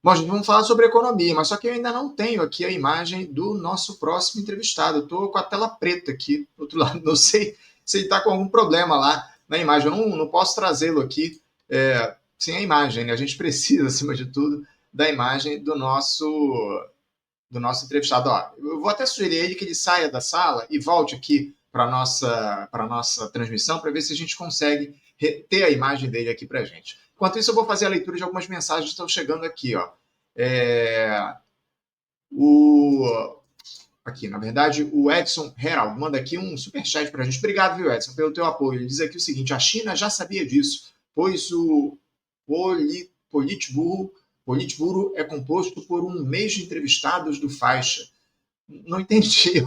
Bom, gente, vamos falar sobre economia, mas só que eu ainda não tenho aqui a imagem do nosso próximo entrevistado. Eu estou com a tela preta aqui do outro lado. Não sei se ele está com algum problema lá na imagem. Eu não posso trazê-lo aqui sem a imagem, né? A gente precisa, acima de tudo, da imagem do nosso entrevistado. Ó, eu vou até sugerir a ele que ele saia da sala e volte aqui para a nossa transmissão para ver se a gente consegue ter a imagem dele aqui para a gente. Enquanto isso, eu vou fazer a leitura de algumas mensagens que estão chegando aqui. Ó. Aqui, na verdade, o Edson Herald manda aqui um superchat para a gente. Obrigado, viu, Edson, pelo teu apoio. Ele diz aqui o seguinte: a China já sabia disso, pois o Politburo é composto por um mês de entrevistados do Faixa. Não entendi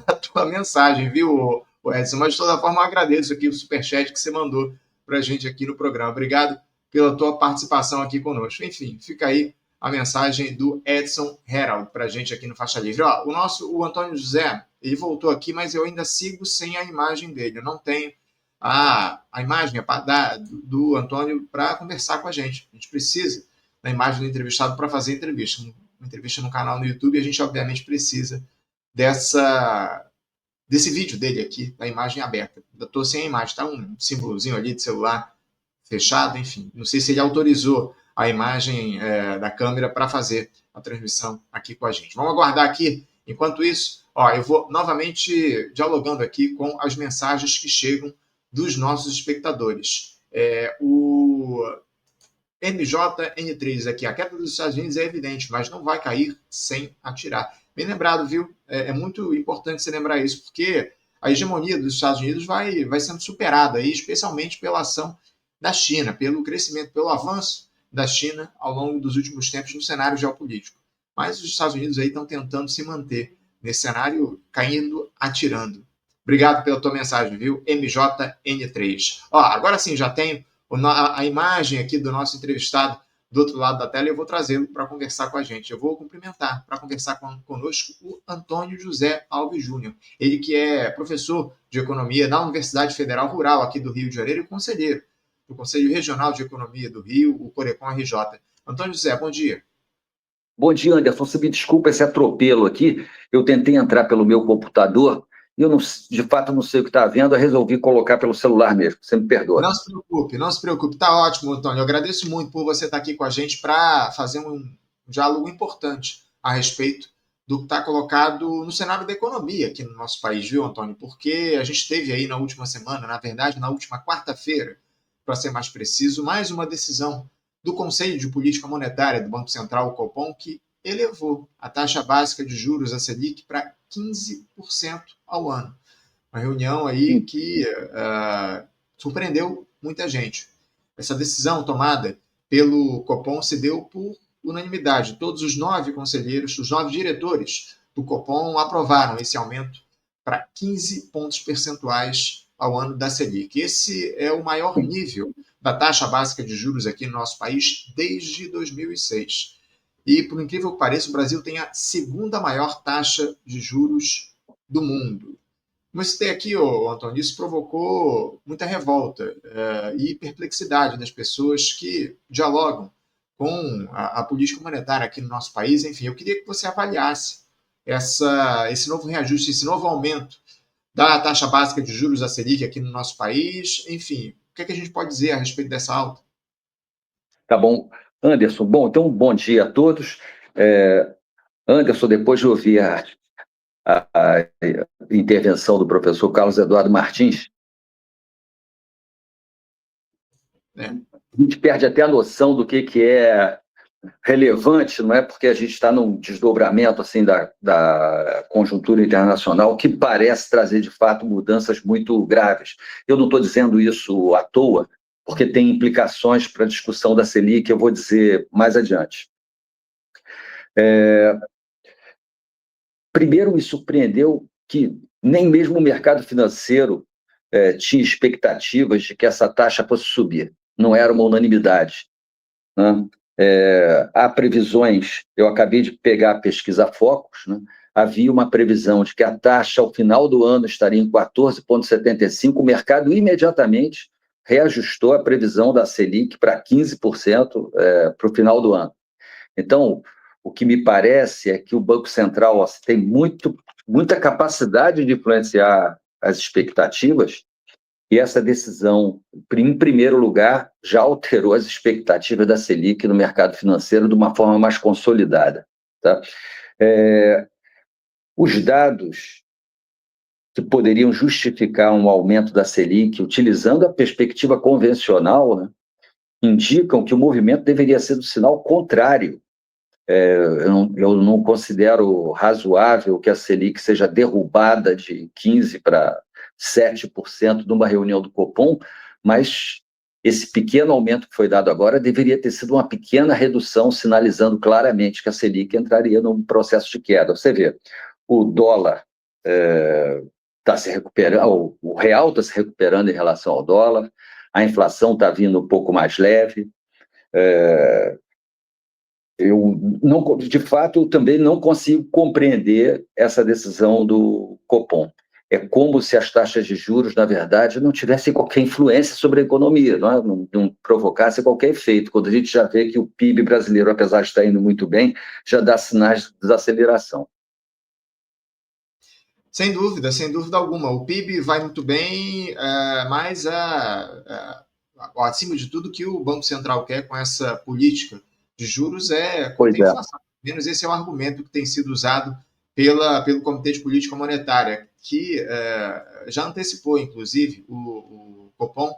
a tua mensagem, viu, Edson? Mas, de toda forma, eu agradeço aqui o superchat que você mandou para a gente aqui no programa. Obrigado pela tua participação aqui conosco. Enfim, fica aí a mensagem do Edson Herald para a gente aqui no Faixa Livre. Ó, o Antônio José, ele voltou aqui, mas eu ainda sigo sem a imagem dele. Eu não tenho a imagem do Antônio para conversar com a gente. A gente precisa da imagem do entrevistado para fazer entrevista. Uma entrevista no canal no YouTube, e a gente, obviamente, precisa desse vídeo dele aqui, da imagem aberta. Eu estou sem a imagem, tá um símbolozinho ali de celular fechado, enfim. Não sei se ele autorizou a imagem da câmera para fazer a transmissão aqui com a gente. Vamos aguardar aqui. Enquanto isso, eu vou novamente dialogando aqui com as mensagens que chegam dos nossos espectadores. O MJN3 aqui, a queda dos Estados Unidos é evidente, mas não vai cair sem atirar. Bem lembrado, viu? É muito importante você lembrar isso, porque a hegemonia dos Estados Unidos vai sendo superada, aí, especialmente pela ação da China, pelo crescimento, pelo avanço da China ao longo dos últimos tempos no cenário geopolítico. Mas os Estados Unidos aí estão tentando se manter nesse cenário, caindo, atirando. Obrigado pela tua mensagem, viu? MJN3. Agora sim, já tenho a imagem aqui do nosso entrevistado do outro lado da tela, e eu vou trazê-lo para conversar com a gente. Eu vou cumprimentar, para conversar conosco, o Antônio José Alves Júnior. Ele que é professor de Economia na Universidade Federal Rural aqui do Rio de Janeiro e conselheiro do Conselho Regional de Economia do Rio, o Corecon RJ. Antônio José, bom dia. Bom dia, Anderson. Você me desculpa esse atropelo aqui. Eu tentei entrar pelo meu computador e eu, de fato, não sei o que está vendo. Eu resolvi colocar pelo celular mesmo. Você me perdoa. Não se preocupe. Está ótimo, Antônio. Eu agradeço muito por você estar aqui com a gente para fazer um diálogo importante a respeito do que está colocado no cenário da economia aqui no nosso país, viu, Antônio? Porque a gente teve aí na última semana, na verdade, na última quarta-feira, para ser mais preciso, mais uma decisão do Conselho de Política Monetária do Banco Central, o Copom, que elevou a taxa básica de juros, a Selic, para 15% ao ano. Uma reunião aí que surpreendeu muita gente. Essa decisão tomada pelo Copom se deu por unanimidade. Todos os 9 conselheiros, os 9 diretores do Copom aprovaram esse aumento para 15 pontos percentuais ao ano da Selic. Esse é o maior nível da taxa básica de juros aqui no nosso país desde 2006. E, por incrível que pareça, o Brasil tem a segunda maior taxa de juros do mundo. Mas tem aqui, Antônio, isso provocou muita revolta e perplexidade das pessoas que dialogam com a política monetária aqui no nosso país. Enfim, eu queria que você avaliasse esse novo reajuste, esse novo aumento da taxa básica de juros da Selic aqui no nosso país. Enfim, o que a gente pode dizer a respeito dessa alta? Tá bom. Anderson, então bom dia a todos. Anderson, depois de ouvir a intervenção do professor Carlos Eduardo Martins, a gente perde até a noção do que é relevante, não é? Porque a gente está num desdobramento assim da conjuntura internacional que parece trazer, de fato, mudanças muito graves. Eu não estou dizendo isso à toa, porque tem implicações para a discussão da Selic, eu vou dizer mais adiante. Primeiro, me surpreendeu que nem mesmo o mercado financeiro tinha expectativas de que essa taxa fosse subir. Não era uma unanimidade, né? Há previsões, eu acabei de pegar a pesquisa Focus, né? Havia uma previsão de que a taxa ao final do ano estaria em 14,75%, o mercado imediatamente reajustou a previsão da Selic para 15% para o final do ano. Então, o que me parece é que o Banco Central tem muita capacidade de influenciar as expectativas, e essa decisão, em primeiro lugar, já alterou as expectativas da Selic no mercado financeiro de uma forma mais consolidada. Tá? Os dados que poderiam justificar um aumento da Selic, utilizando a perspectiva convencional, né, indicam que o movimento deveria ser do sinal contrário. Eu não considero razoável que a Selic seja derrubada de 15% para 7% numa reunião do Copom, mas esse pequeno aumento que foi dado agora deveria ter sido uma pequena redução, sinalizando claramente que a Selic entraria num processo de queda. Você vê, o dólar está se recuperando, o real está se recuperando em relação ao dólar, a inflação está vindo um pouco mais leve. Eu não, de fato, eu também não consigo compreender essa decisão do Copom. É como se as taxas de juros, na verdade, não tivessem qualquer influência sobre a economia, não provocasse qualquer efeito. Quando a gente já vê que o PIB brasileiro, apesar de estar indo muito bem, já dá sinais de desaceleração. Sem dúvida alguma. O PIB vai muito bem, mas acima de tudo, o que o Banco Central quer com essa política de juros é conter a inflação. Pelo menos esse é o argumento que tem sido usado pelo Comitê de Política Monetária, que já antecipou, inclusive, o Copom,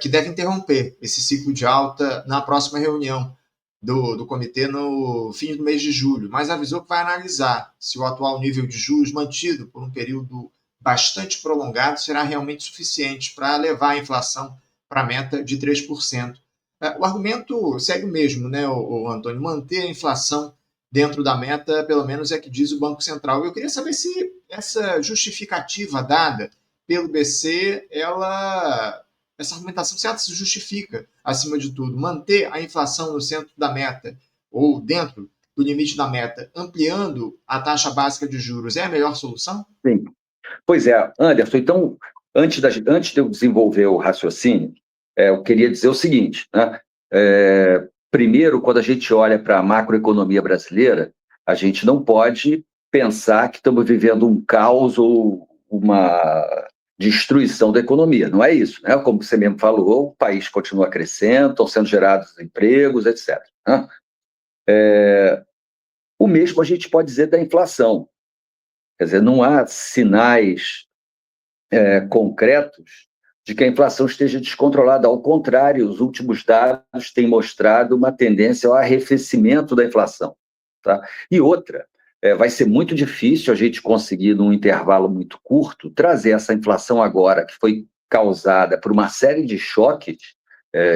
que deve interromper esse ciclo de alta na próxima reunião do comitê no fim do mês de julho, mas avisou que vai analisar se o atual nível de juros mantido por um período bastante prolongado será realmente suficiente para levar a inflação para a meta de 3%. O argumento segue o mesmo, né, o Antônio? Manter a inflação dentro da meta, pelo menos é que diz o Banco Central. Eu queria saber se essa justificativa dada pelo BC, essa argumentação se ela se justifica, acima de tudo, manter a inflação no centro da meta ou dentro do limite da meta, ampliando a taxa básica de juros, é a melhor solução? Sim. Pois é, Anderson, então, antes de eu desenvolver o raciocínio, eu queria dizer o seguinte, né? Primeiro, quando a gente olha para a macroeconomia brasileira, a gente não pode pensar que estamos vivendo um caos ou uma destruição da economia. Não é isso, né? Como você mesmo falou, o país continua crescendo, estão sendo gerados empregos, etc. Né? O mesmo a gente pode dizer da inflação. Quer dizer, não há sinais concretos de que a inflação esteja descontrolada. Ao contrário, os últimos dados têm mostrado uma tendência ao arrefecimento da inflação. Tá? E outra, vai ser muito difícil a gente conseguir, num intervalo muito curto, trazer essa inflação agora, que foi causada por uma série de choques,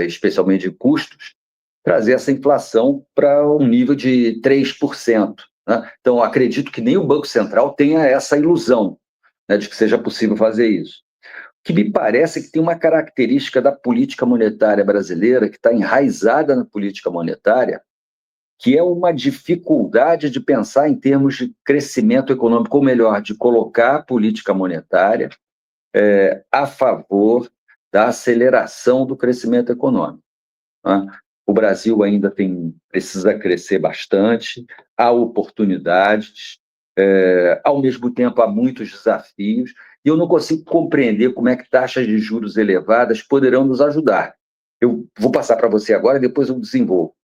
especialmente de custos, trazer essa inflação para um nível de 3%. Né? Então, acredito que nem o Banco Central tenha essa ilusão, né, de que seja possível fazer isso. O que me parece é que tem uma característica da política monetária brasileira que está enraizada na política monetária, que é uma dificuldade de pensar em termos de crescimento econômico, ou melhor, de colocar a política monetária a favor da aceleração do crescimento econômico. Né? O Brasil ainda precisa crescer bastante, há oportunidades, ao mesmo tempo há muitos desafios, e eu não consigo compreender como é que taxas de juros elevadas poderão nos ajudar. Eu vou passar para você agora e depois eu desenvolvo.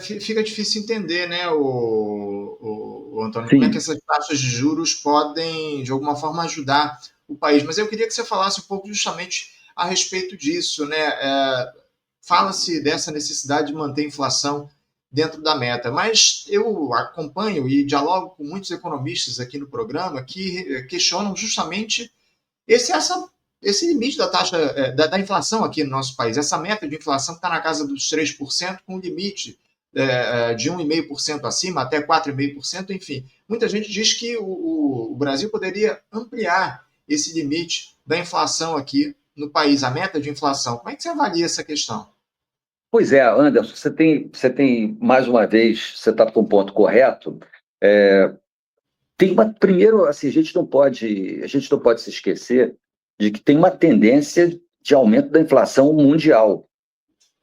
Fica difícil entender, né, o Antônio, Sim. como é que essas taxas de juros podem, de alguma forma, ajudar o país. Mas eu queria que você falasse um pouco justamente a respeito disso, né? Fala-se dessa necessidade de manter a inflação dentro da meta, mas eu acompanho e dialogo com muitos economistas aqui no programa que questionam justamente esse limite da taxa da inflação aqui no nosso país, essa meta de inflação que está na casa dos 3%, com um limite de 1,5% acima, até 4,5%, enfim. Muita gente diz que o Brasil poderia ampliar esse limite da inflação aqui no país, a meta de inflação. Como é que você avalia essa questão? Pois é, Anderson, você tem mais uma vez, você está com um ponto correto. Primeiro, assim, a gente não pode se esquecer de que tem uma tendência de aumento da inflação mundial.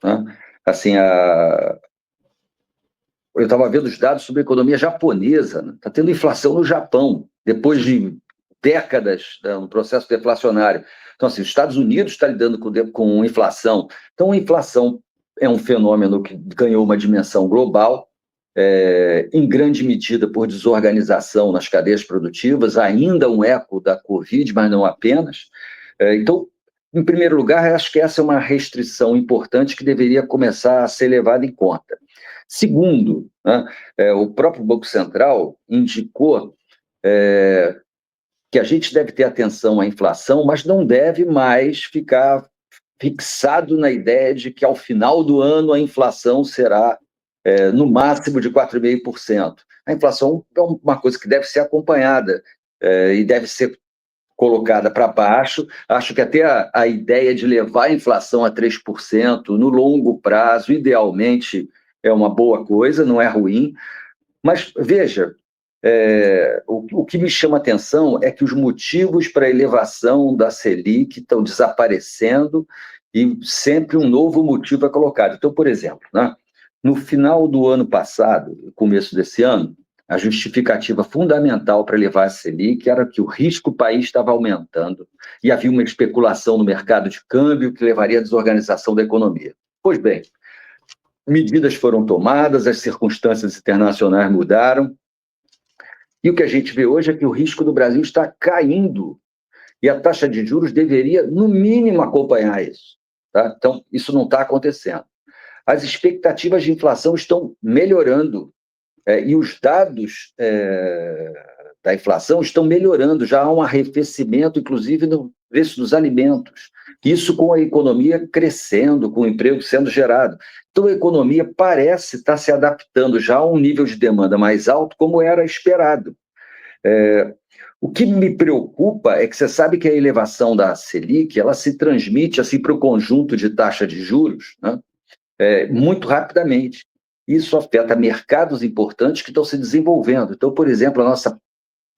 Né? Assim, eu estava vendo os dados sobre a economia japonesa, né? Está tendo inflação no Japão, depois de décadas, né, um processo deflacionário. Então, assim, os Estados Unidos está lidando com inflação. Então, a inflação é um fenômeno que ganhou uma dimensão global, em grande medida por desorganização nas cadeias produtivas, ainda um eco da Covid, mas não apenas. Então, em primeiro lugar, acho que essa é uma restrição importante que deveria começar a ser levada em conta. Segundo, né, o próprio Banco Central indicou que a gente deve ter atenção à inflação, mas não deve mais ficar fixado na ideia de que ao final do ano a inflação será no máximo de 4,5%. A inflação é uma coisa que deve ser acompanhada e deve ser colocada para baixo. Acho que até a ideia de levar a inflação a 3% no longo prazo, idealmente, é uma boa coisa, não é ruim. Mas, veja, o que me chama a atenção é que os motivos para a elevação da Selic estão desaparecendo e sempre um novo motivo é colocado. Então, por exemplo, né, no final do ano passado, começo desse ano, a justificativa fundamental para elevar a Selic era que o risco do país estava aumentando e havia uma especulação no mercado de câmbio que levaria à desorganização da economia. Pois bem, medidas foram tomadas, as circunstâncias internacionais mudaram, e o que a gente vê hoje é que o risco do Brasil está caindo, e a taxa de juros deveria, no mínimo, acompanhar isso. Tá? Então, isso não está acontecendo. As expectativas de inflação estão melhorando, e os dados da inflação estão melhorando, já há um arrefecimento, inclusive, no preço dos alimentos. Isso com a economia crescendo, com o emprego sendo gerado. Então, a economia parece estar se adaptando já a um nível de demanda mais alto, como era esperado. O que me preocupa é que você sabe que a elevação da Selic ela se transmite assim, para o conjunto de taxa de juros, né, muito rapidamente. Isso afeta mercados importantes que estão se desenvolvendo. Então, por exemplo, a nossa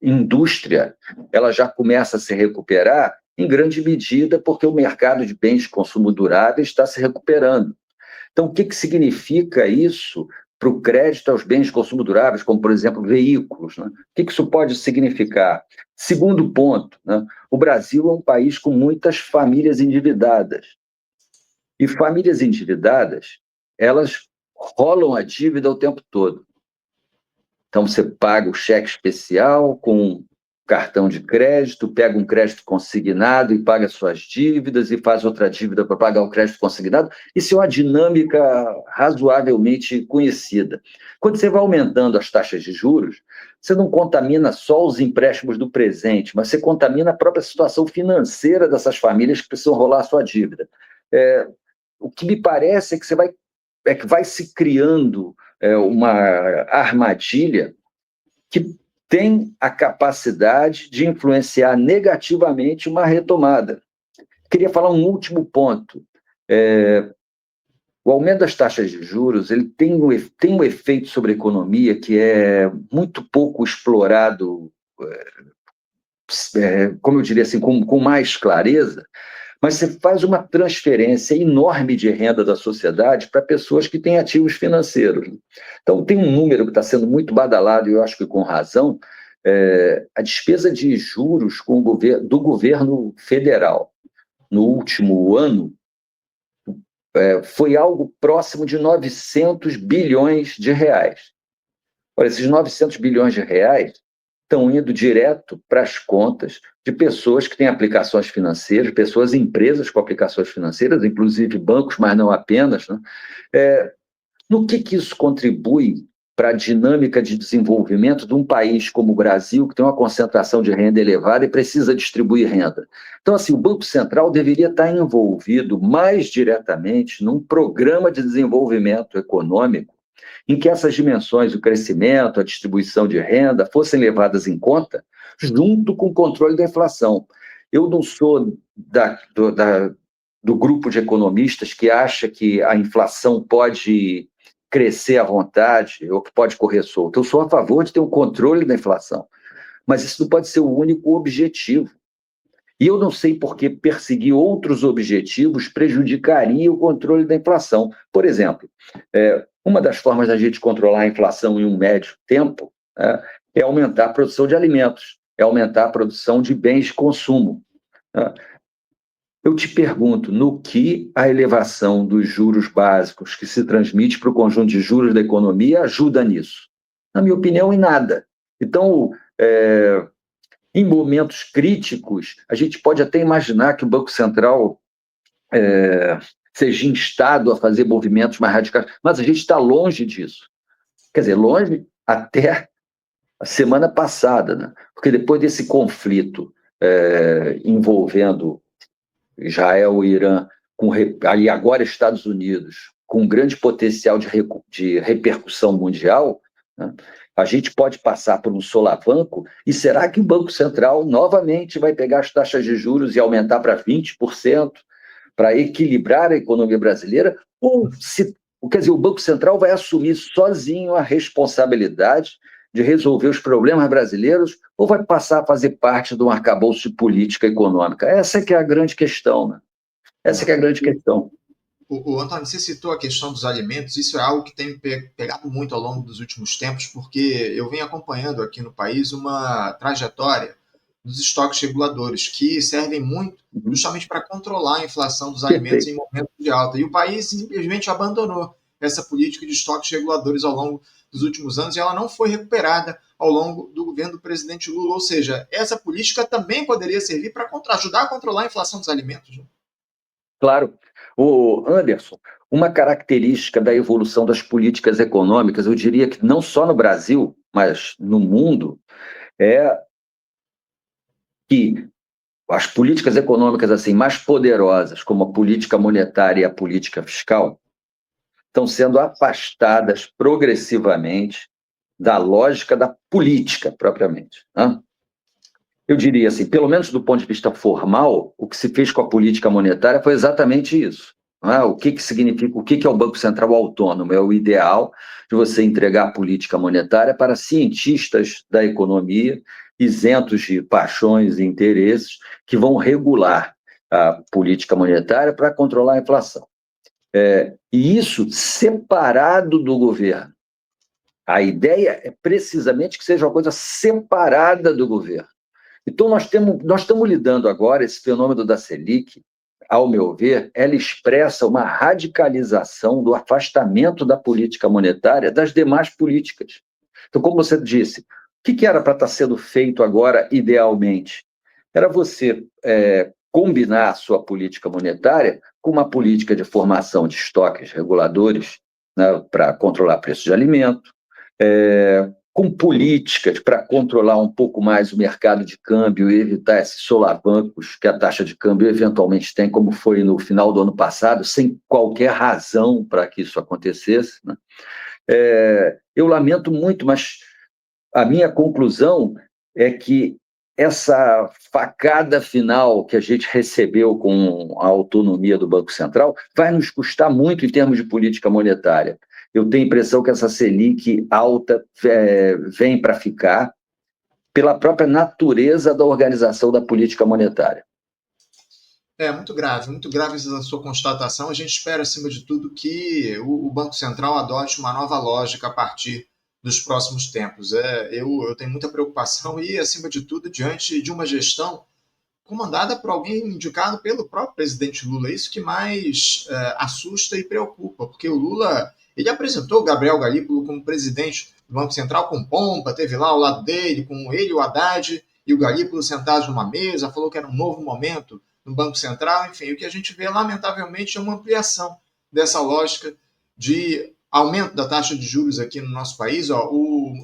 indústria ela já começa a se recuperar em grande medida porque o mercado de bens de consumo durável está se recuperando. Então, o que significa isso para o crédito aos bens de consumo duráveis, como, por exemplo, veículos? Né? O que isso pode significar? Segundo ponto, né? O Brasil é um país com muitas famílias endividadas. E famílias endividadas, elas rolam a dívida o tempo todo. Então, você paga o cheque especial com cartão de crédito, pega um crédito consignado e paga suas dívidas e faz outra dívida para pagar o crédito consignado. Isso é uma dinâmica razoavelmente conhecida. Quando você vai aumentando as taxas de juros, você não contamina só os empréstimos do presente, mas você contamina a própria situação financeira dessas famílias que precisam rolar a sua dívida. O que me parece é que vai se criando uma armadilha que tem a capacidade de influenciar negativamente uma retomada. Queria falar um último ponto. O aumento das taxas de juros ele tem um efeito sobre a economia que é muito pouco explorado, como eu diria assim, com mais clareza, mas você faz uma transferência enorme de renda da sociedade para pessoas que têm ativos financeiros. Então, tem um número que está sendo muito badalado, e eu acho que com razão, a despesa de juros do governo federal no último ano foi algo próximo de 900 bilhões de reais. Olha, esses 900 bilhões de reais estão indo direto para as contas de pessoas que têm aplicações financeiras, empresas com aplicações financeiras, inclusive bancos, mas não apenas. Né? No que isso contribui para a dinâmica de desenvolvimento de um país como o Brasil, que tem uma concentração de renda elevada e precisa distribuir renda? Então, assim, o Banco Central deveria estar envolvido mais diretamente num programa de desenvolvimento econômico em que essas dimensões, o crescimento, a distribuição de renda, fossem levadas em conta junto com o controle da inflação. Eu não sou do grupo de economistas que acha que a inflação pode crescer à vontade ou que pode correr solta. Eu sou a favor de ter um controle da inflação, mas isso não pode ser o único objetivo. E eu não sei por que perseguir outros objetivos prejudicaria o controle da inflação. Por exemplo, uma das formas da gente controlar a inflação em um médio tempo é aumentar a produção de alimentos, é aumentar a produção de bens de consumo. Eu te pergunto, no que a elevação dos juros básicos que se transmite para o conjunto de juros da economia ajuda nisso? Na minha opinião, em nada. Então, em momentos críticos, a gente pode até imaginar que o Banco Central seja instado a fazer movimentos mais radicais, mas a gente está longe disso. Quer dizer, longe até a semana passada, né? Porque depois desse conflito envolvendo Israel e Irã, aí agora Estados Unidos, com um grande potencial de repercussão mundial, né? A gente pode passar por um solavanco, e será que o Banco Central novamente vai pegar as taxas de juros e aumentar para 20% para equilibrar a economia brasileira? Ou, quer dizer, o Banco Central vai assumir sozinho a responsabilidade de resolver os problemas brasileiros ou vai passar a fazer parte de um arcabouço de política econômica? Essa é que é a grande questão, né? Essa que é a grande questão. Antônio, você citou a questão dos alimentos, isso é algo que tem me pegado muito ao longo dos últimos tempos, porque eu venho acompanhando aqui no país uma trajetória dos estoques reguladores, que servem muito justamente para controlar a inflação dos alimentos em momentos de alta. E o país simplesmente abandonou essa política de estoques reguladores ao longo dos últimos anos e ela não foi recuperada ao longo do governo do presidente Lula. Ou seja, essa política também poderia servir para ajudar a controlar a inflação dos alimentos. Né? Claro. O Anderson, uma característica da evolução das políticas econômicas, eu diria que não só no Brasil, mas no mundo, é que as políticas econômicas assim mais poderosas, como a política monetária e a política fiscal, estão sendo afastadas progressivamente da lógica da política propriamente. Né? Eu diria assim, pelo menos do ponto de vista formal, o que se fez com a política monetária foi exatamente isso. O que significa, o que é o Banco Central autônomo? É o ideal de você entregar a política monetária para cientistas da economia, isentos de paixões e interesses, que vão regular a política monetária para controlar a inflação. E isso separado do governo. A ideia é precisamente que seja uma coisa separada do governo. Então, nós estamos lidando agora, esse fenômeno da Selic, ao meu ver, ela expressa uma radicalização do afastamento da política monetária das demais políticas. Então, como você disse, o que era para estar sendo feito agora, idealmente? Era você combinar a sua política monetária com uma política de formação de estoques reguladores, né, para controlar preços de alimento, com políticas para controlar um pouco mais o mercado de câmbio e evitar esses solavancos que a taxa de câmbio eventualmente tem, como foi no final do ano passado, sem qualquer razão para que isso acontecesse. Né? Eu lamento muito, mas a minha conclusão é que essa facada final que a gente recebeu com a autonomia do Banco Central vai nos custar muito em termos de política monetária. Eu tenho a impressão que essa Selic alta vem para ficar pela própria natureza da organização da política monetária. Muito grave essa sua constatação. A gente espera, acima de tudo, que o Banco Central adote uma nova lógica a partir dos próximos tempos. Eu tenho muita preocupação e, acima de tudo, diante de uma gestão comandada por alguém indicado pelo próprio presidente Lula. Isso que mais assusta e preocupa, porque o Lula ele apresentou o Gabriel Galípolo como presidente do Banco Central com pompa, teve lá ao lado dele, com ele, o Haddad e o Galípolo sentados numa mesa, falou que era um novo momento no Banco Central. Enfim, o que a gente vê, lamentavelmente, é uma ampliação dessa lógica de aumento da taxa de juros aqui no nosso país.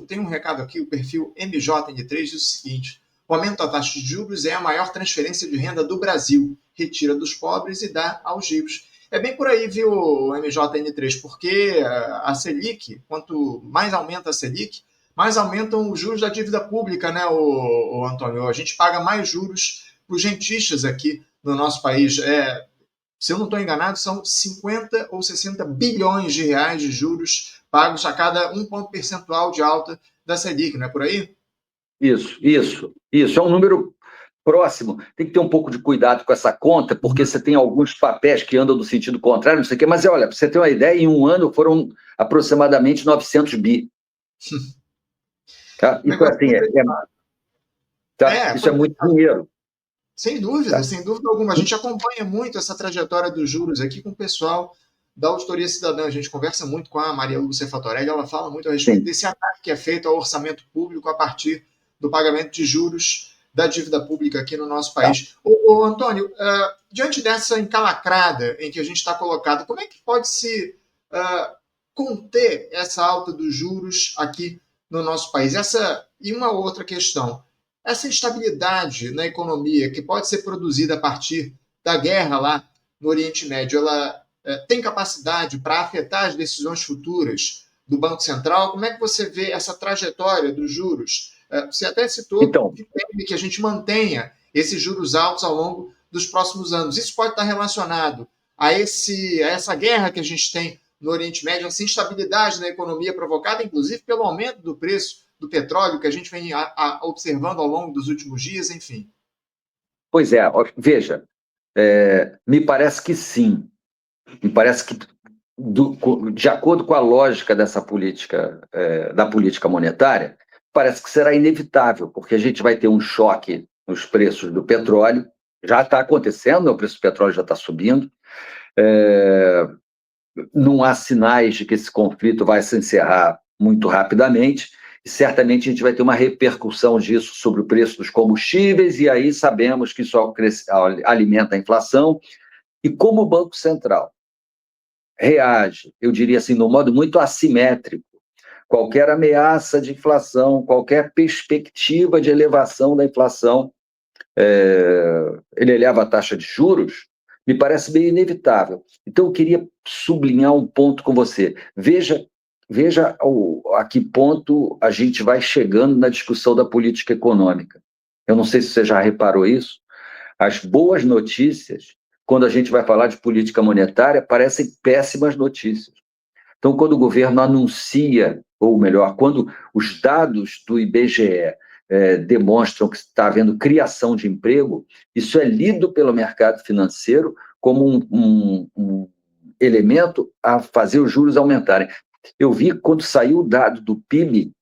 Tem um recado aqui, o perfil MJN3 diz o seguinte: o aumento da taxa de juros é a maior transferência de renda do Brasil. Retira dos pobres e dá aos ricos. É bem por aí, viu, MJN3, porque a Selic, quanto mais aumenta a Selic, mais aumentam os juros da dívida pública, né, o Antônio? A gente paga mais juros para os rentistas aqui no nosso país. Se eu não estou enganado, são 50 ou 60 bilhões de reais de juros pagos a cada 1 ponto percentual de alta da Selic, não é por aí? Isso. É um número próximo, tem que ter um pouco de cuidado com essa conta, porque você tem alguns papéis que andam no sentido contrário, não sei o quê, mas olha, para você ter uma ideia, em um ano foram aproximadamente 900 bi. Tá? Isso, Negócio assim, tá? Isso é pois muito dinheiro. Tá? sem dúvida alguma. A gente acompanha muito essa trajetória dos juros aqui com o pessoal da Auditoria Cidadã. A gente conversa muito com a Maria Lúcia Fatorelli, ela fala muito a respeito Sim. desse ataque que é feito ao orçamento público a partir do pagamento de juros da dívida pública aqui no nosso Tá. país. Antônio, diante dessa encalacrada em que a gente está colocado, como é que pode se conter essa alta dos juros aqui no nosso país? E uma outra questão, essa instabilidade na economia que pode ser produzida a partir da guerra lá no Oriente Médio, ela tem capacidade para afetar as decisões futuras do Banco Central? Como é que você vê essa trajetória dos juros? Você até citou que teme que a gente mantenha esses juros altos ao longo dos próximos anos. Isso pode estar relacionado a essa guerra que a gente tem no Oriente Médio, essa instabilidade na economia provocada, inclusive, pelo aumento do preço do petróleo que a gente vem observando ao longo dos últimos dias, enfim. Pois é, veja, me parece que sim. Me parece que, de acordo com a lógica dessa política, da política monetária, parece que será inevitável, porque a gente vai ter um choque nos preços do petróleo, já está acontecendo, o preço do petróleo já está subindo, não há sinais de que esse conflito vai se encerrar muito rapidamente, e certamente a gente vai ter uma repercussão disso sobre o preço dos combustíveis, e aí sabemos que isso alimenta a inflação, e como o Banco Central reage, eu diria assim, de um modo muito assimétrico, qualquer ameaça de inflação, qualquer perspectiva de elevação da inflação, ele eleva a taxa de juros, me parece bem inevitável. Então, eu queria sublinhar um ponto com você. Veja a que ponto a gente vai chegando na discussão da política econômica. Eu não sei se você já reparou isso. As boas notícias, quando a gente vai falar de política monetária, parecem péssimas notícias. Então, quando o governo anuncia, ou melhor, quando os dados do IBGE demonstram que está havendo criação de emprego, isso é lido pelo mercado financeiro como um elemento a fazer os juros aumentarem. Eu vi quando saiu o dado do PIB,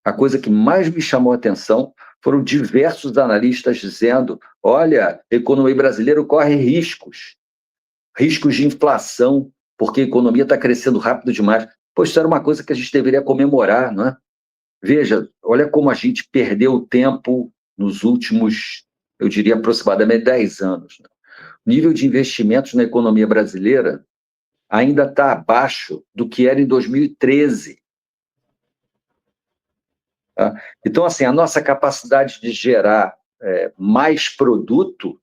a coisa que mais me chamou a atenção foram diversos analistas dizendo: olha, a economia brasileira corre riscos de inflação, porque a economia está crescendo rápido demais. Pois isso era uma coisa que a gente deveria comemorar, não é? Veja, olha como a gente perdeu tempo nos últimos, eu diria, aproximadamente 10 anos. Né? O nível de investimentos na economia brasileira ainda está abaixo do que era em 2013. Tá? Então, assim, a nossa capacidade de gerar mais produto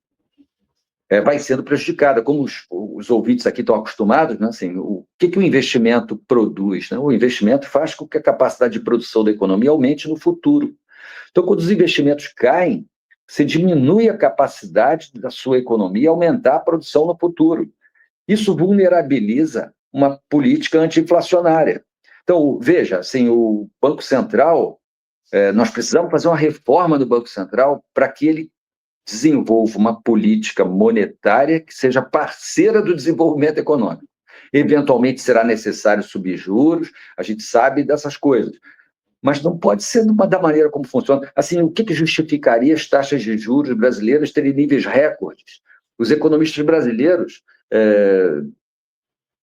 vai sendo prejudicada. Como os ouvintes aqui estão acostumados, né? Assim, o que o investimento produz? Né? O investimento faz com que a capacidade de produção da economia aumente no futuro. Então, quando os investimentos caem, você diminui a capacidade da sua economia a aumentar a produção no futuro. Isso vulnerabiliza uma política anti-inflacionária. Então, veja, assim, o Banco Central, nós precisamos fazer uma reforma do Banco Central para que ele desenvolva uma política monetária que seja parceira do desenvolvimento econômico. Eventualmente será necessário subir juros, a gente sabe dessas coisas, mas não pode ser da maneira como funciona. Assim, o que justificaria as taxas de juros brasileiras terem níveis recordes? Os economistas brasileiros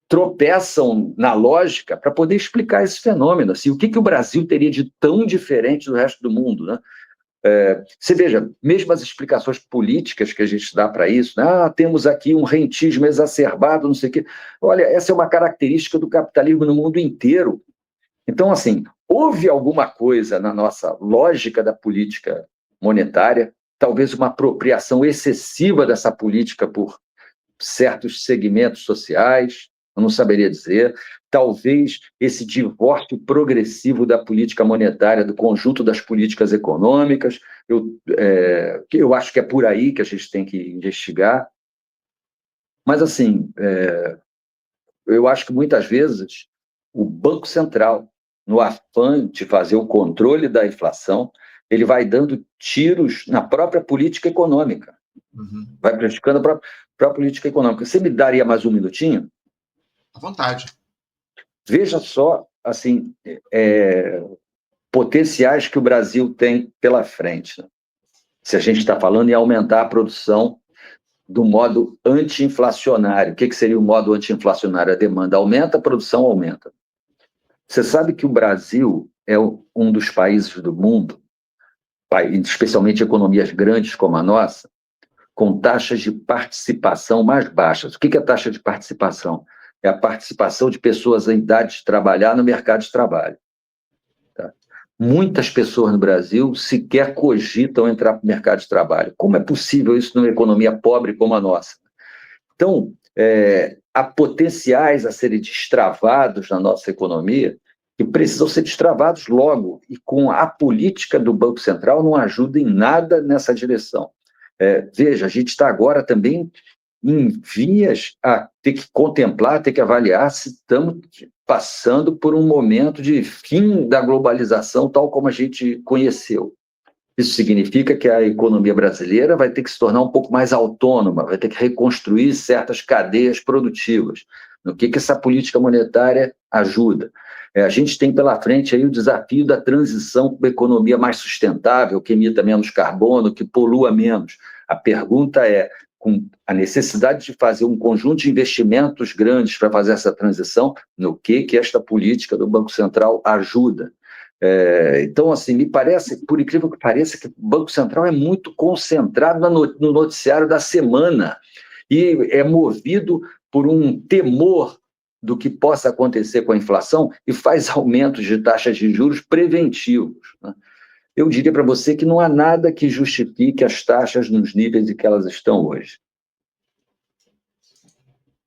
tropeçam na lógica para poder explicar esse fenômeno. Assim, o que o Brasil teria de tão diferente do resto do mundo, né? Você veja, mesmo as explicações políticas que a gente dá para isso, né? Temos aqui um rentismo exacerbado, não sei o quê. Olha, essa é uma característica do capitalismo no mundo inteiro. Então, assim, houve alguma coisa na nossa lógica da política monetária, talvez uma apropriação excessiva dessa política por certos segmentos sociais, eu não saberia dizer, talvez esse divórcio progressivo da política monetária, do conjunto das políticas econômicas, eu acho que é por aí que a gente tem que investigar. Mas, assim, eu acho que muitas vezes o Banco Central, no afã de fazer o controle da inflação, ele vai dando tiros na própria política econômica, vai prejudicando a própria política econômica. Você me daria mais um minutinho? À vontade. Veja só, assim, potenciais que o Brasil tem pela frente, né? Se a gente está falando em aumentar a produção do modo anti-inflacionário. O que seria o modo anti-inflacionário? A demanda aumenta, a produção aumenta. Você sabe que o Brasil é um dos países do mundo, especialmente economias grandes como a nossa, com taxas de participação mais baixas. O que é taxa de participação? É a participação de pessoas em idade de trabalhar no mercado de trabalho. Tá? Muitas pessoas no Brasil sequer cogitam entrar para o mercado de trabalho. Como é possível isso numa economia pobre como a nossa? Então, há potenciais a serem destravados na nossa economia que precisam ser destravados logo, e com a política do Banco Central não ajuda em nada nessa direção. Veja, a gente está agora também em vias a ter que contemplar, ter que avaliar se estamos passando por um momento de fim da globalização tal como a gente conheceu. Isso significa que a economia brasileira vai ter que se tornar um pouco mais autônoma, vai ter que reconstruir certas cadeias produtivas. No que essa política monetária ajuda? A gente tem pela frente aí o desafio da transição para uma economia mais sustentável, que emita menos carbono, que polua menos. A pergunta é, com a necessidade de fazer um conjunto de investimentos grandes para fazer essa transição, no que esta política do Banco Central ajuda? Então, assim, me parece, por incrível que pareça, que o Banco Central é muito concentrado no noticiário da semana e é movido por um temor do que possa acontecer com a inflação e faz aumentos de taxas de juros preventivos, né? Eu diria para você que não há nada que justifique as taxas nos níveis em que elas estão hoje.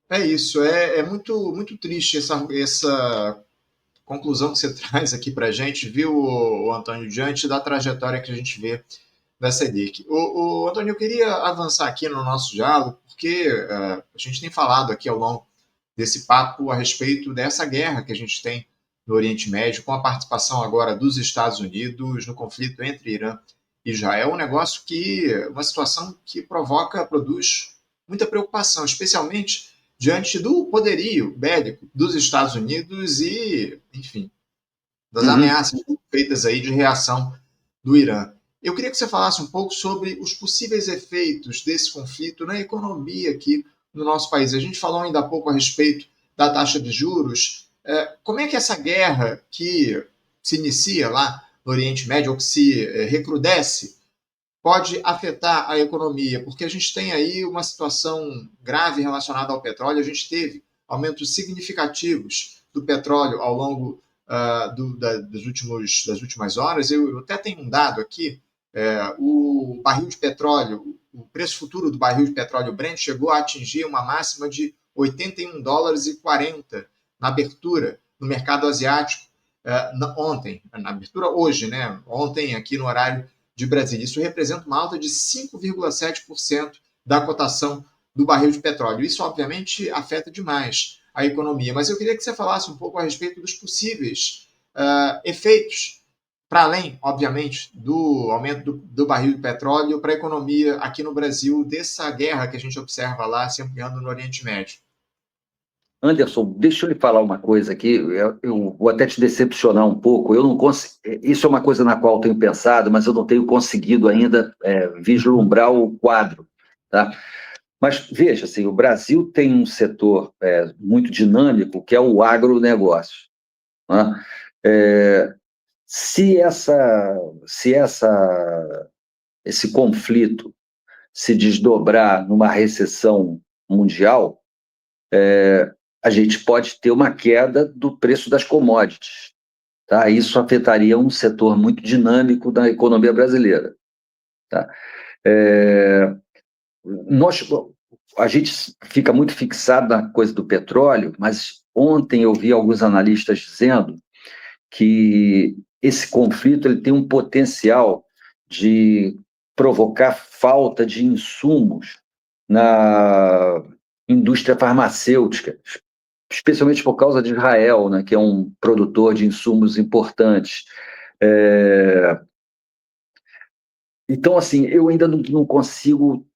É isso, é muito, muito triste essa conclusão que você traz aqui para a gente, viu, Antônio, diante da trajetória que a gente vê da SEDIC. Antônio, eu queria avançar aqui no nosso diálogo, porque a gente tem falado aqui ao longo desse papo a respeito dessa guerra que a gente tem no Oriente Médio, com a participação agora dos Estados Unidos no conflito entre Irã e Israel, um negócio uma situação que produz muita preocupação, especialmente diante do poderio bélico dos Estados Unidos e, enfim, das ameaças feitas aí de reação do Irã. Eu queria que você falasse um pouco sobre os possíveis efeitos desse conflito na economia aqui no nosso país. A gente falou ainda há pouco a respeito da taxa de juros. Como é que essa guerra que se inicia lá no Oriente Médio, ou que se recrudesce, pode afetar a economia? Porque a gente tem aí uma situação grave relacionada ao petróleo. A gente teve aumentos significativos do petróleo ao longo das últimas horas. Eu até tenho um dado aqui. O barril de petróleo, o preço futuro do barril de petróleo Brent chegou a atingir uma máxima de $81,40 na abertura no mercado asiático ontem, na abertura hoje, né? Ontem aqui no horário de Brasília. Isso representa uma alta de 5,7% da cotação do barril de petróleo. Isso, obviamente, afeta demais a economia. Mas eu queria que você falasse um pouco a respeito dos possíveis efeitos, para além, obviamente, do aumento do barril de petróleo para a economia aqui no Brasil, dessa guerra que a gente observa lá se ampliando no Oriente Médio. Anderson, deixa eu lhe falar uma coisa aqui, eu vou até te decepcionar um pouco. Eu não isso é uma coisa na qual eu tenho pensado, mas eu não tenho conseguido ainda vislumbrar o quadro, tá? Mas veja, assim, o Brasil tem um setor muito dinâmico, que é o agronegócio, né? Se esse conflito se desdobrar numa recessão mundial, a gente pode ter uma queda do preço das commodities, tá? Isso afetaria um setor muito dinâmico da economia brasileira, tá? A gente fica muito fixado na coisa do petróleo, mas ontem eu vi alguns analistas dizendo que esse conflito ele tem um potencial de provocar falta de insumos na indústria farmacêutica, especialmente por causa de Israel, né, que é um produtor de insumos importantes. Então, assim, eu ainda não consigo,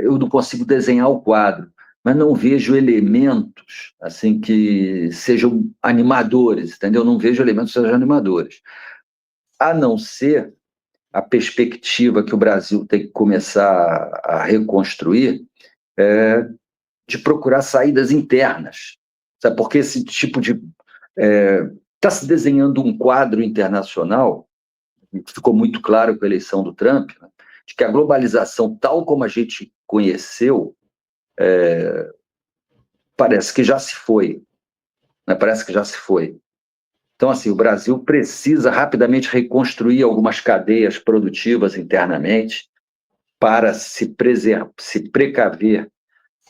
eu não consigo desenhar o quadro, mas não vejo elementos assim que sejam animadores, entendeu? Não vejo elementos que sejam animadores, a não ser a perspectiva que o Brasil tem que começar a reconstruir, de procurar saídas internas, sabe? Porque esse tipo de está se desenhando um quadro internacional, ficou muito claro com a eleição do Trump, né, de que a globalização, tal como a gente conheceu, parece que já se foi, né? Parece que já se foi. Então, assim, o Brasil precisa rapidamente reconstruir algumas cadeias produtivas internamente para se precaver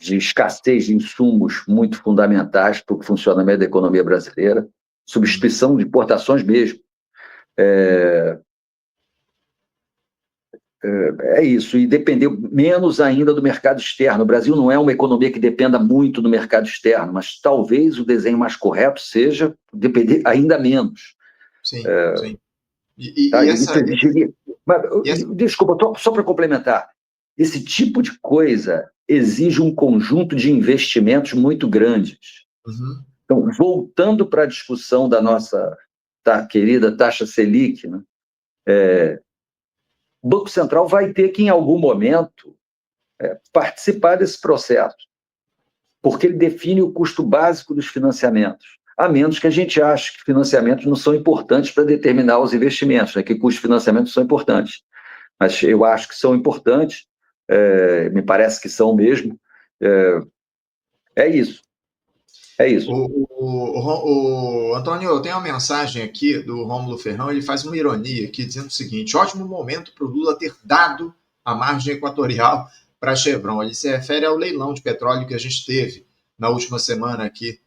de escassez de insumos muito fundamentais para o funcionamento da economia brasileira, substituição de importações mesmo. É isso, e depender menos ainda do mercado externo. O Brasil não é uma economia que dependa muito do mercado externo, mas talvez o desenho mais correto seja depender ainda menos. Sim, sim. Tá? E Isso essa, exigiria. Mas, e essa. desculpa, só para complementar. Esse tipo de coisa exige um conjunto de investimentos muito grandes. Uhum. Então, voltando para a discussão da nossa querida taxa Selic, né? O Banco Central vai ter que, em algum momento, participar desse processo, porque ele define o custo básico dos financiamentos, a menos que a gente ache que financiamentos não são importantes para determinar os investimentos, né? Que custos de financiamento são importantes. Mas eu acho que são importantes, me parece que são mesmo. É isso, é isso. Antônio, eu tenho uma mensagem aqui do Rômulo Ferrão, ele faz uma ironia aqui, dizendo o seguinte: ótimo momento para o Lula ter dado a margem equatorial para a Chevron. Ele se refere ao leilão de petróleo que a gente teve na última semana aqui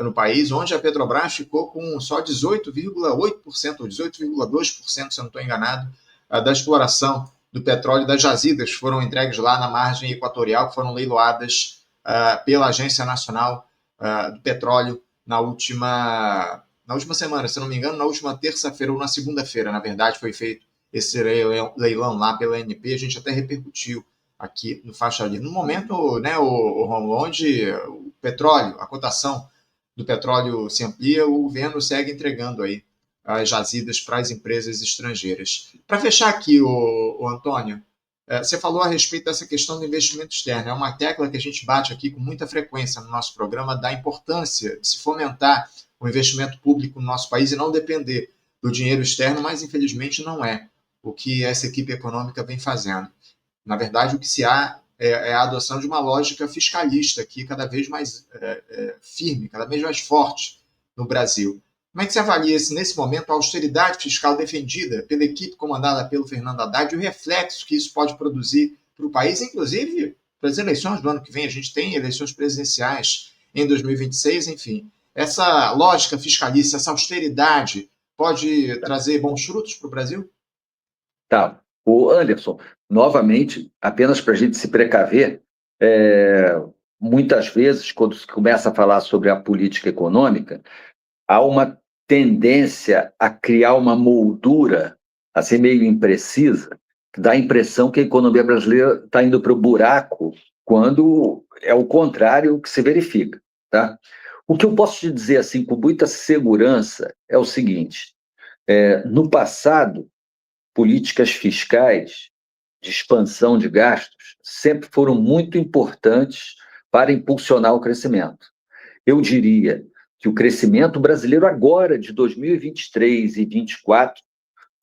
no país, onde a Petrobras ficou com só 18,8% ou 18,2%, se eu não estou enganado, da exploração do petróleo das jazidas que foram entregues lá na margem equatorial, que foram leiloadas pela Agência Nacional do Petróleo na última semana, se não me engano, na última terça-feira ou na segunda-feira, na verdade, foi feito esse leilão lá pela ANP, a gente até repercutiu aqui no Faixa Livre. No momento, né, o Romulo, onde o petróleo, a cotação do petróleo se amplia, o governo segue entregando aí as jazidas para as empresas estrangeiras. Para fechar aqui, o Antônio, você falou a respeito dessa questão do investimento externo. É uma tecla que a gente bate aqui com muita frequência no nosso programa, da importância de se fomentar o investimento público no nosso país e não depender do dinheiro externo, mas infelizmente não é o que essa equipe econômica vem fazendo. Na verdade, o que se há é a adoção de uma lógica fiscalista aqui cada vez mais firme, cada vez mais forte no Brasil. Como é que você avalia nesse momento a austeridade fiscal defendida pela equipe comandada pelo Fernando Haddad e o reflexo que isso pode produzir para o país, inclusive para as eleições do ano que vem? A gente tem eleições presidenciais em 2026, enfim. Essa lógica fiscalista, essa austeridade, pode trazer bons frutos para o Brasil? Tá. O Anderson, novamente, apenas para a gente se precaver, muitas vezes, quando se começa a falar sobre a política econômica, há uma tendência a criar uma moldura, assim, meio imprecisa, que dá a impressão que a economia brasileira está indo para o buraco, quando é o contrário que se verifica. Tá? O que eu posso te dizer assim, com muita segurança é o seguinte: no passado, políticas fiscais de expansão de gastos sempre foram muito importantes para impulsionar o crescimento. Eu diria que o crescimento brasileiro agora, de 2023 e 2024,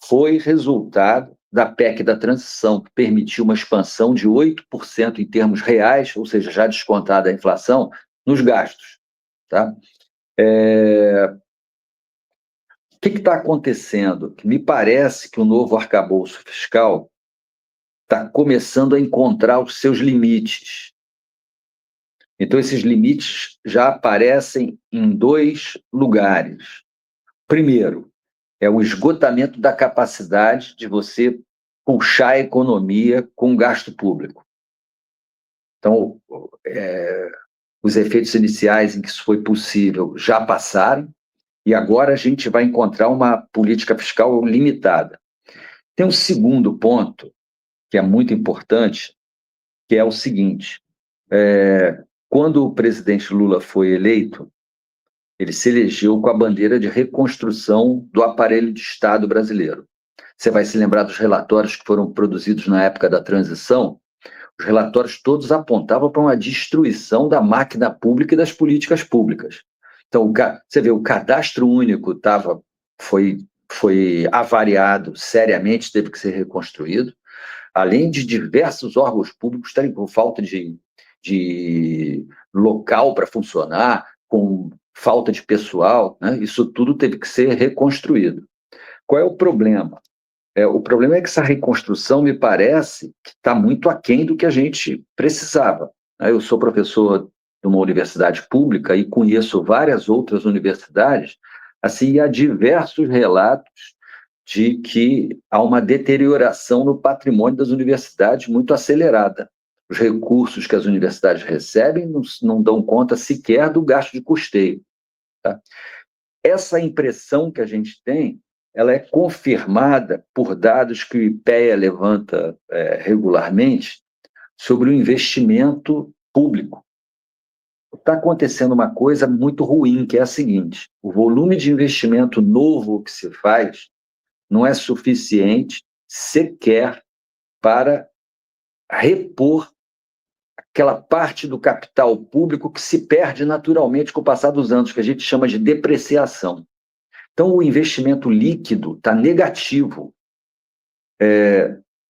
foi resultado da PEC da transição, que permitiu uma expansão de 8% em termos reais, ou seja, já descontada a inflação, nos gastos. Tá? O que está acontecendo? Que me parece que o novo arcabouço fiscal está começando a encontrar os seus limites. Então, esses limites já aparecem em dois lugares. Primeiro, é o esgotamento da capacidade de você puxar a economia com gasto público. Então, os efeitos iniciais em que isso foi possível já passaram, e agora a gente vai encontrar uma política fiscal limitada. Tem um segundo ponto, que é muito importante, que é o seguinte: quando o presidente Lula foi eleito, ele se elegeu com a bandeira de reconstrução do aparelho de Estado brasileiro. Você vai se lembrar dos relatórios que foram produzidos na época da transição. Os relatórios todos apontavam para uma destruição da máquina pública e das políticas públicas. Então, você vê, o cadastro único foi avariado seriamente, teve que ser reconstruído, além de diversos órgãos públicos estarem com falta de local para funcionar, com falta de pessoal, né? Isso tudo teve que ser reconstruído. Qual é o problema? O problema é que essa reconstrução me parece que está muito aquém do que a gente precisava. Eu sou professor de uma universidade pública e conheço várias outras universidades, assim, há diversos relatos de que há uma deterioração no patrimônio das universidades muito acelerada. Os recursos que as universidades recebem não dão conta sequer do gasto de custeio. Tá? Essa impressão que a gente tem, ela é confirmada por dados que o IPEA levanta regularmente sobre o investimento público. Está acontecendo uma coisa muito ruim, que é a seguinte: o volume de investimento novo que se faz não é suficiente sequer para repor aquela parte do capital público que se perde naturalmente com o passar dos anos, que a gente chama de depreciação. Então, o investimento líquido está negativo.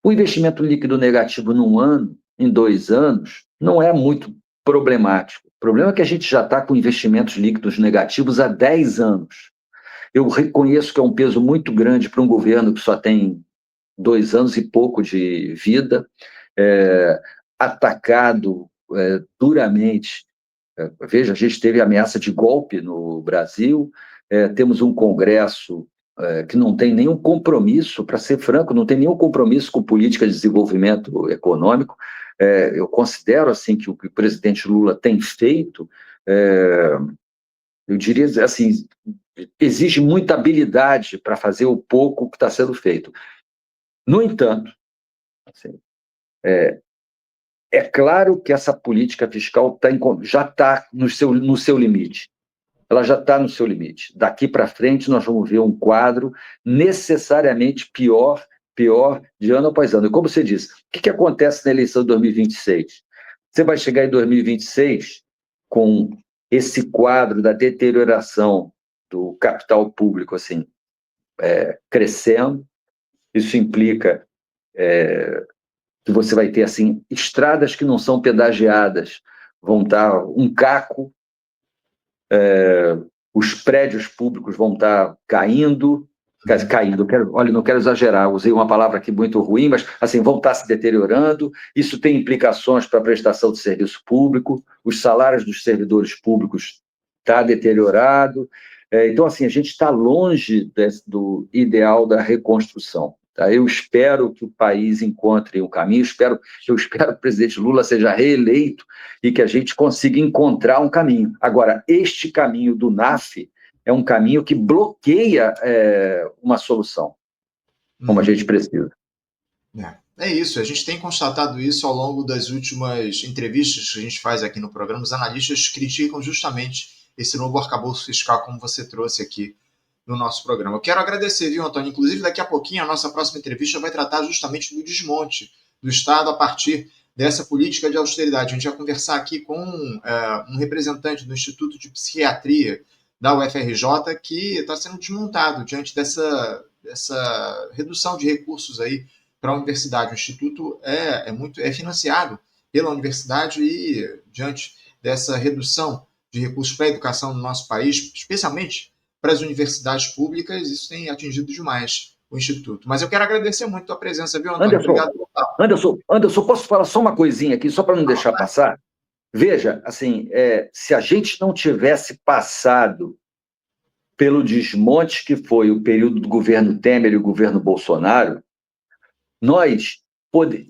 O investimento líquido negativo num ano, em 2 anos, não é muito problemático. O problema é que a gente já está com investimentos líquidos negativos há 10 anos. Eu reconheço que é um peso muito grande para um governo que só tem 2 anos e pouco de vida, atacado duramente. Veja, a gente teve ameaça de golpe no Brasil, temos um Congresso que não tem nenhum compromisso, para ser franco, não tem nenhum compromisso com política de desenvolvimento econômico. Eu considero assim que o que o presidente Lula tem feito, eu diria assim, exige muita habilidade para fazer o pouco que está sendo feito. No entanto, assim, é claro que essa política fiscal já está no seu limite. Ela já está no seu limite. Daqui para frente, nós vamos ver um quadro necessariamente pior de ano após ano. E como você disse, o que acontece na eleição de 2026? Você vai chegar em 2026 com esse quadro da deterioração do capital público assim, crescendo. Isso implica que você vai ter assim, estradas que não são pedagiadas, vão estar um caco, os prédios públicos vão estar caindo, não quero exagerar, usei uma palavra aqui muito ruim, mas assim, vão estar se deteriorando. Isso tem implicações para a prestação de serviço público, os salários dos servidores públicos estão deteriorados. Então, assim, a gente está longe do ideal da reconstrução. Tá? Eu espero que o país encontre um caminho, eu espero que o presidente Lula seja reeleito e que a gente consiga encontrar um caminho. Agora, este caminho do NAF é um caminho que bloqueia uma solução, como a gente precisa. É isso, a gente tem constatado isso ao longo das últimas entrevistas que a gente faz aqui no programa. Os analistas criticam justamente esse novo arcabouço fiscal, como você trouxe aqui no nosso programa. Eu quero agradecer, viu, Antônio? Inclusive, daqui a pouquinho, a nossa próxima entrevista vai tratar justamente do desmonte do Estado a partir dessa política de austeridade. A gente vai conversar aqui com um representante do Instituto de Psiquiatria da UFRJ que está sendo desmontado diante dessa redução de recursos aí para a universidade. O Instituto é financiado pela universidade e, diante dessa redução de recursos para a educação no nosso país, especialmente para as universidades públicas, isso tem atingido demais o Instituto. Mas eu quero agradecer muito a tua presença, viu, Antônio? Obrigado. Anderson, posso falar só uma coisinha aqui, só para não deixar passar? Veja, assim, se a gente não tivesse passado pelo desmonte que foi o período do governo Temer e o governo Bolsonaro, nós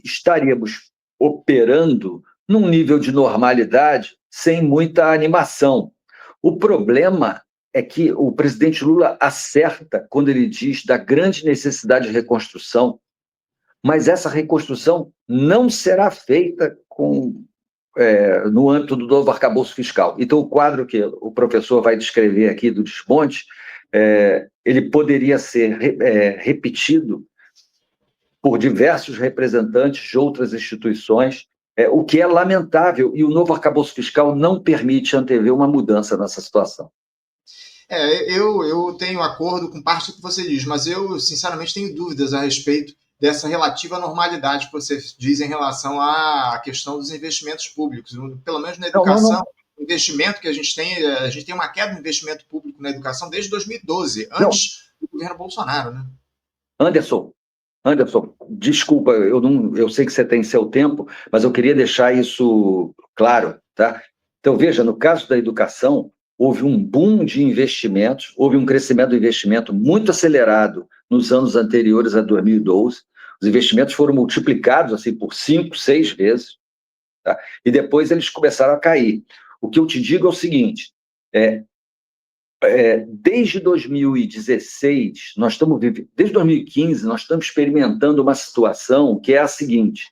estaríamos operando num nível de normalidade sem muita animação. O problema é que o presidente Lula acerta quando ele diz da grande necessidade de reconstrução. mas essa reconstrução não será feita no âmbito do novo arcabouço fiscal. Então, o quadro que o professor vai descrever aqui do desmonte, ele poderia ser repetido por diversos representantes de outras instituições, o que é lamentável, e o novo arcabouço fiscal não permite antever uma mudança nessa situação. Eu tenho acordo com parte do que você diz, mas eu, sinceramente, tenho dúvidas a respeito dessa relativa normalidade que você diz em relação à questão dos investimentos públicos. Pelo menos na educação, o investimento que a gente tem uma queda no investimento público na educação desde 2012, antes do governo Bolsonaro, né? Anderson, desculpa, eu sei que você tem seu tempo, mas eu queria deixar isso claro, tá? Então, veja, no caso da educação, houve um boom de investimentos, houve um crescimento do investimento muito acelerado nos anos anteriores a 2012. Os investimentos foram multiplicados assim por 5, 6 vezes, tá? E depois eles começaram a cair. O que eu te digo é o seguinte: desde 2016, desde 2015, nós estamos experimentando uma situação que é a seguinte: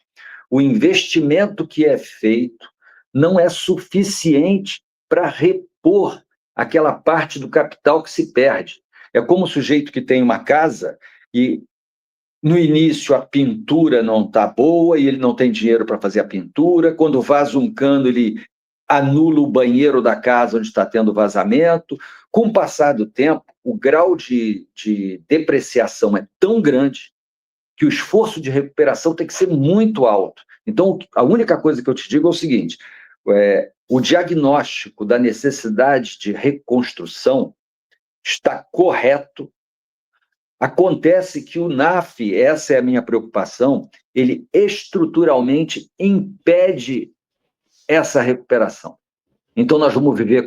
o investimento que é feito não é suficiente para repor aquela parte do capital que se perde. É como o sujeito que tem uma casa e, no início, a pintura não está boa e ele não tem dinheiro para fazer a pintura. Quando vaza um cano, ele anula o banheiro da casa onde está tendo vazamento. Com o passar do tempo, o grau de depreciação é tão grande que o esforço de recuperação tem que ser muito alto. Então, a única coisa que eu te digo é o seguinte: o diagnóstico da necessidade de reconstrução está correto. Acontece que o NAF, essa é a minha preocupação, ele estruturalmente impede essa recuperação. Então, nós vamos ver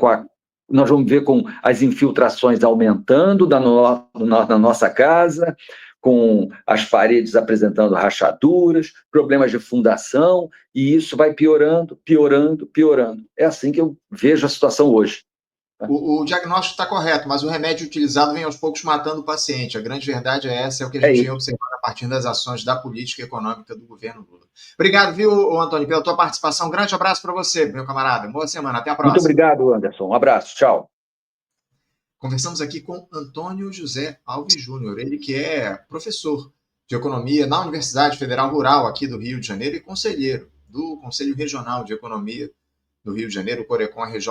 com as infiltrações aumentando na nossa casa, com as paredes apresentando rachaduras, problemas de fundação, e isso vai piorando, piorando, piorando. É assim que eu vejo a situação hoje. O diagnóstico está correto, mas o remédio utilizado vem aos poucos matando o paciente. A grande verdade é essa, é o que a gente vem observando a partir das ações da política econômica do governo Lula. Obrigado, viu, Antônio, pela tua participação. Um grande abraço para você, meu camarada. Boa semana, até a próxima. Muito obrigado, Anderson. Um abraço, tchau. Conversamos aqui com Antônio José Alves Júnior, ele que é professor de economia na Universidade Federal Rural aqui do Rio de Janeiro e conselheiro do Conselho Regional de Economia do Rio de Janeiro, o Corecon RJ.